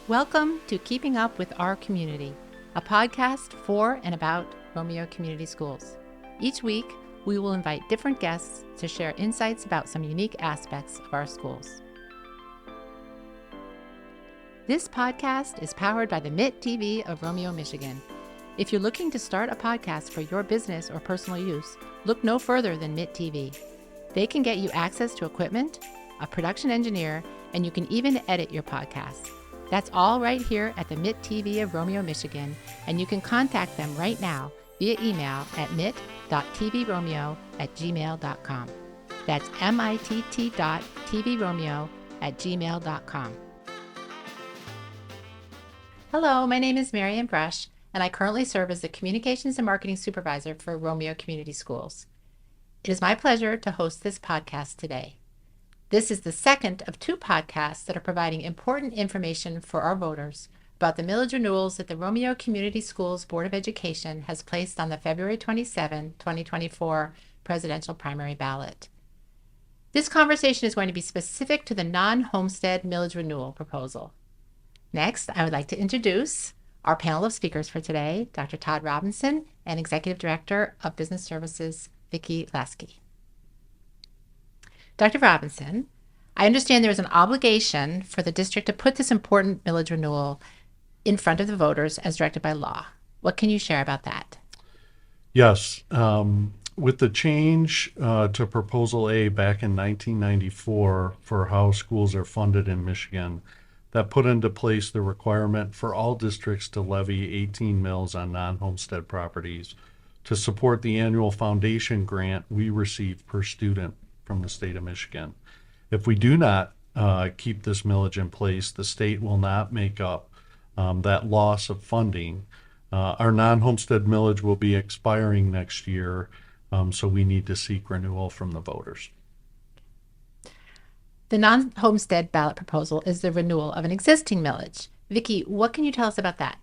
Welcome to Keeping Up with Our Community, a podcast for and about Romeo Community Schools. Each week, we will invite different guests to share insights about some unique aspects of our schools. This podcast is powered by the MIT TV of Romeo, Michigan. If you're looking to start a podcast for your business or personal use, look no further than MIT TV. They can get you access to equipment, a production engineer, and you can even edit your podcast. That's all right here at the MIT TV of Romeo, Michigan, and you can contact them right now via email at mit.tvromeo@gmail.com. That's mitt.tvromeo@gmail.com. Hello, my name is Marianne Brush, and I currently serve as the Communications and Marketing Supervisor for Romeo Community Schools. It is my pleasure to host this podcast today. This is the second of two podcasts that are providing important information for our voters about the millage renewals that the Romeo Community Schools Board of Education has placed on the February 27, 2024 Presidential Primary Ballot. This conversation is going to be specific to the non-homestead millage renewal proposal. Next, I would like to introduce our panel of speakers for today, Dr. Todd Robinson and Executive Director of Business Services, Vicki Lasky. Dr. Robinson, I understand there is an obligation for the district to put this important millage renewal in front of the voters as directed by law. What can you share about that? Yes. With the change to Proposal A back in 1994 for how schools are funded in Michigan, that put into place the requirement for all districts to levy 18 mills on non-homestead properties to support the annual foundation grant we receive per student from the state of Michigan. If we do not keep this millage in place, the state will not make up that loss of funding. Our non-homestead millage will be expiring next year, so we need to seek renewal from the voters. The non-homestead ballot proposal is the renewal of an existing millage. Vicki, what can you tell us about that?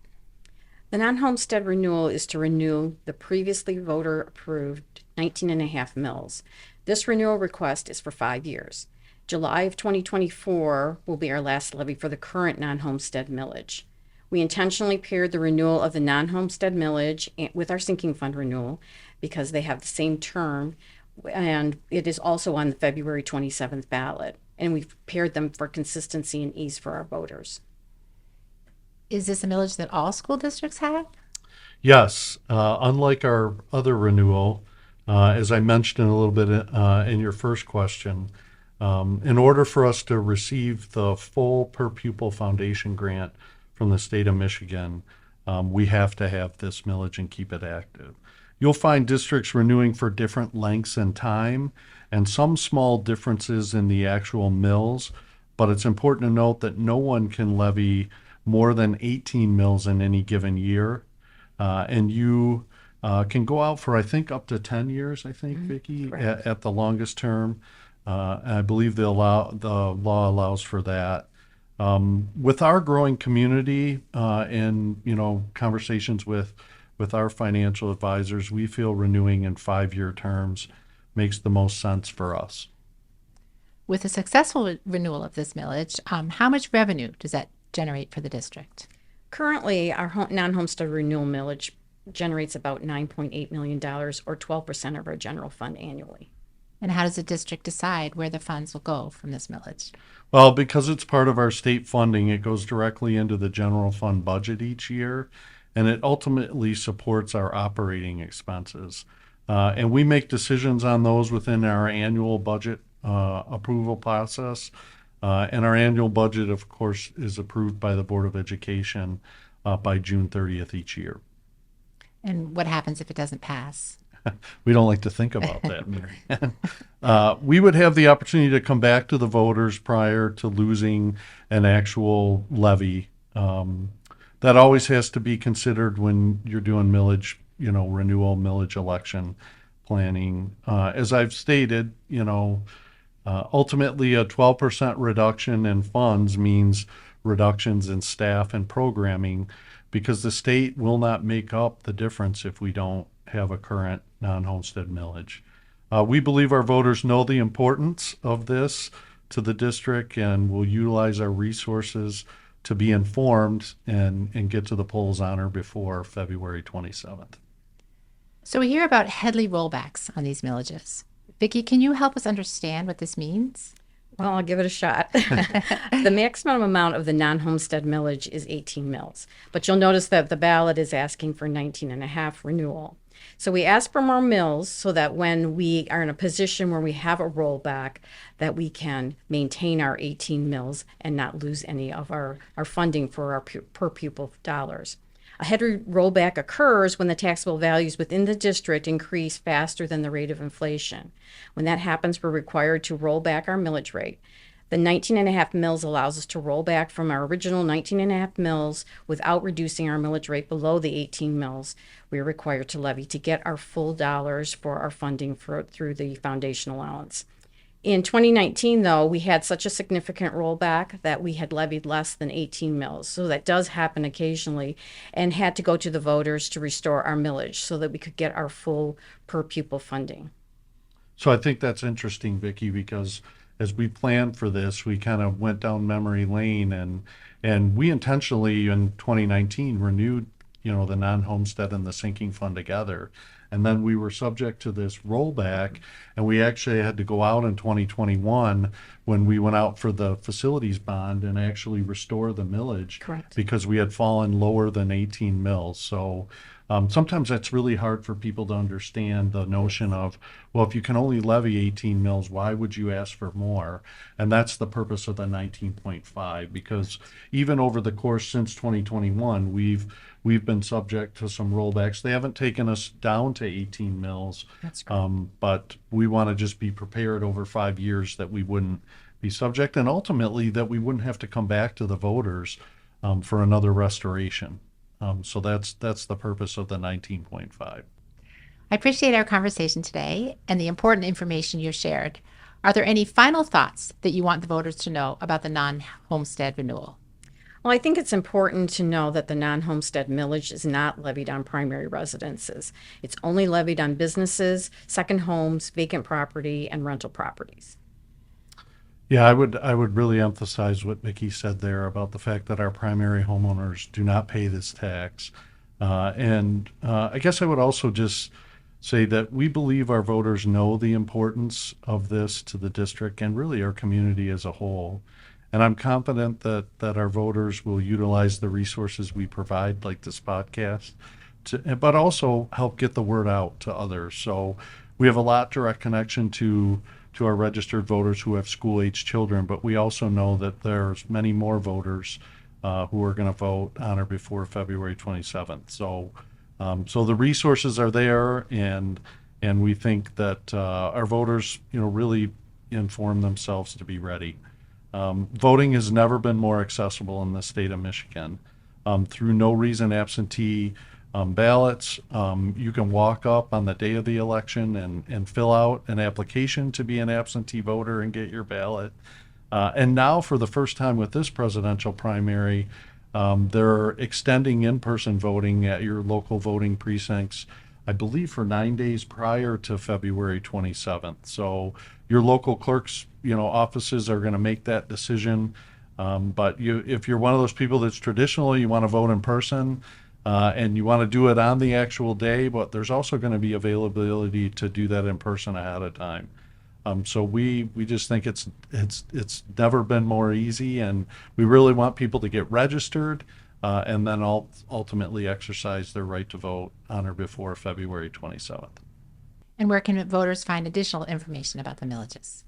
The non-homestead renewal is to renew the previously voter-approved 19.5 mills. This renewal request is for 5 years. July of 2024 will be our last levy for the current non-homestead millage. We intentionally paired the renewal of the non-homestead millage with our sinking fund renewal because they have the same term, and it is also on the February 27th ballot. And we've paired them for consistency and ease for our voters. Is this a millage that all school districts have? Yes. Unlike our other renewal, as I mentioned a little bit in your first question, in order for us to receive the full per pupil foundation grant from the state of Michigan, we have to have this millage and keep it active. You'll find districts renewing for different lengths and time and some small differences in the actual mills, but it's important to note that no one can levy more than 18 mills in any given year. And you can go out for, I think, up to 10 years, Vicki, at the longest term. I believe the law allows for that. With our growing community and conversations with our financial advisors, we feel renewing in 5-year terms makes the most sense for us. With a successful renewal of this millage, how much revenue does that generate for the district? Currently, our non-homestead renewal millage generates about $9.8 million, or 12% of our general fund annually. And how does the district decide where the funds will go from this millage? Well, because it's part of our state funding, it goes directly into the general fund budget each year, and it ultimately supports our operating expenses. And we make decisions on those within our annual budget approval process. And our annual budget, of course, is approved by the Board of Education by June 30th each year. And what happens if it doesn't pass? We don't like to think about that, Marianne. We would have the opportunity to come back to the voters prior to losing an actual levy. That always has to be considered when you're doing millage, renewal millage election planning. As I've stated, ultimately a 12% reduction in funds means reductions in staff and programming because the state will not make up the difference if we don't have a current non-homestead millage. We believe our voters know the importance of this to the district and will utilize our resources to be informed and get to the polls on or before February 27th. So we hear about Headley rollbacks on these millages. Vicki, can you help us understand what this means? Well, I'll give it a shot. The maximum amount of the non-homestead millage is 18 mills, but you'll notice that the ballot is asking for 19.5 renewal. So we ask for more mills so that when we are in a position where we have a rollback, that we can maintain our 18 mills and not lose any of our funding for our per pupil dollars. A Headley rollback occurs when the taxable values within the district increase faster than the rate of inflation. When that happens, we're required to roll back our millage rate. The 19.5 mills allows us to roll back from our original 19.5 mills without reducing our millage rate below the 18 mills we're required to levy to get our full dollars for our funding through the foundation allowance. In 2019, though, we had such a significant rollback that we had levied less than 18 mills. So that does happen occasionally, and had to go to the voters to restore our millage so that we could get our full per pupil funding. So I think that's interesting, Vicki, because as we planned for this, we kind of went down memory lane, and we intentionally in 2019 renewed, the non-homestead and the sinking fund together. And then we were subject to this rollback, and we actually had to go out in 2021 when we went out for the facilities bond and actually restore the millage. Correct. Because we had fallen lower than 18 mills. So sometimes that's really hard for people to understand the notion of, well, if you can only levy 18 mills, why would you ask for more? And that's the purpose of the 19.5, because even over the course since 2021, we've been subject to some rollbacks. They haven't taken us down to 18 mills. That's great. But we want to just be prepared over 5 years that we wouldn't be subject, and ultimately that we wouldn't have to come back to the voters for another restoration. So that's the purpose of the 19.5. I appreciate our conversation today and the important information you shared. Are there any final thoughts that you want the voters to know about the non-homestead renewal? Well, I think it's important to know that the non-homestead millage is not levied on primary residences. It's only levied on businesses, second homes, vacant property, and rental properties. Yeah, I would really emphasize what Vicki said there about the fact that our primary homeowners do not pay this tax. And I guess I would also just say that we believe our voters know the importance of this to the district and really our community as a whole. And I'm confident that our voters will utilize the resources we provide, like this podcast, but also help get the word out to others. So we have a lot direct connection to our registered voters who have school-age children, but we also know that there's many more voters who are going to vote on or before February 27th. So the resources are there, and we think that our voters, really inform themselves to be ready. Voting has never been more accessible in the state of Michigan. Through no reason absentee ballots, you can walk up on the day of the election and fill out an application to be an absentee voter and get your ballot. And now, for the first time with this presidential primary, they're extending in-person voting at your local voting precincts, I believe, for 9 days prior to February 27th. So your local clerk's offices are going to make that decision. But if you're one of those people that's traditional, you want to vote in person, and you want to do it on the actual day, but there's also going to be availability to do that in person ahead of time. So we just think it's never been more easy, and we really want people to get registered and then ultimately exercise their right to vote on or before February 27th. And where can voters find additional information about the millages?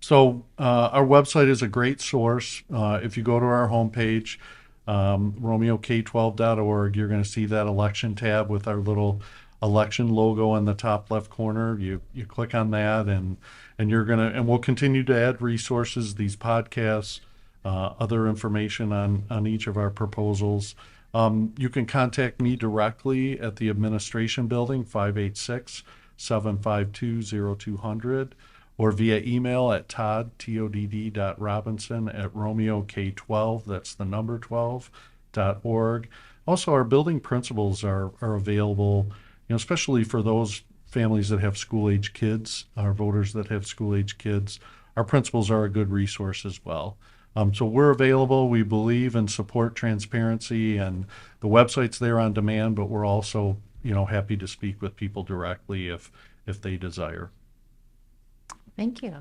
So our website is a great source. If you go to our homepage, romeok12.org, you're going to see that election tab with our little election logo in the top left corner. You click on that, and we'll continue to add resources, these podcasts, other information on each of our proposals. You can contact me directly at the administration building, 586-752-0200, or via email at todd.robinson@romeok12, that's the number 12.org. Also, our building principals are available, especially for those families that have school-age kids, our voters that have school-age kids. Our principals are a good resource as well. So we're available. We believe and support transparency, and the website's there on demand, but we're also, happy to speak with people directly if they desire. Thank you.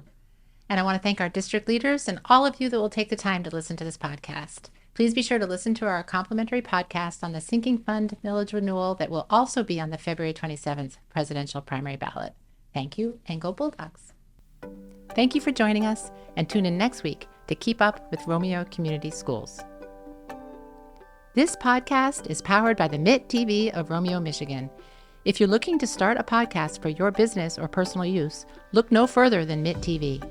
And I want to thank our district leaders and all of you that will take the time to listen to this podcast. Please be sure to listen to our complimentary podcast on the sinking fund millage renewal that will also be on the February 27th presidential primary ballot. Thank you, and go Bulldogs. Thank you for joining us, and tune in next week to keep up with Romeo Community Schools. This podcast is powered by the MIT TV of Romeo, Michigan. If you're looking to start a podcast for your business or personal use, look no further than MIT TV.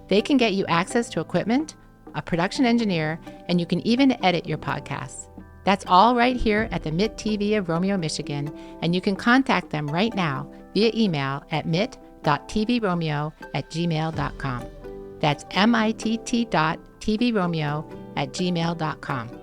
They can get you access to equipment, a production engineer, and you can even edit your podcasts. That's all right here at the MIT TV of Romeo, Michigan, and you can contact them right now via email at mit.tvromeo@gmail.com. That's mitt.tvromeo@gmail.com.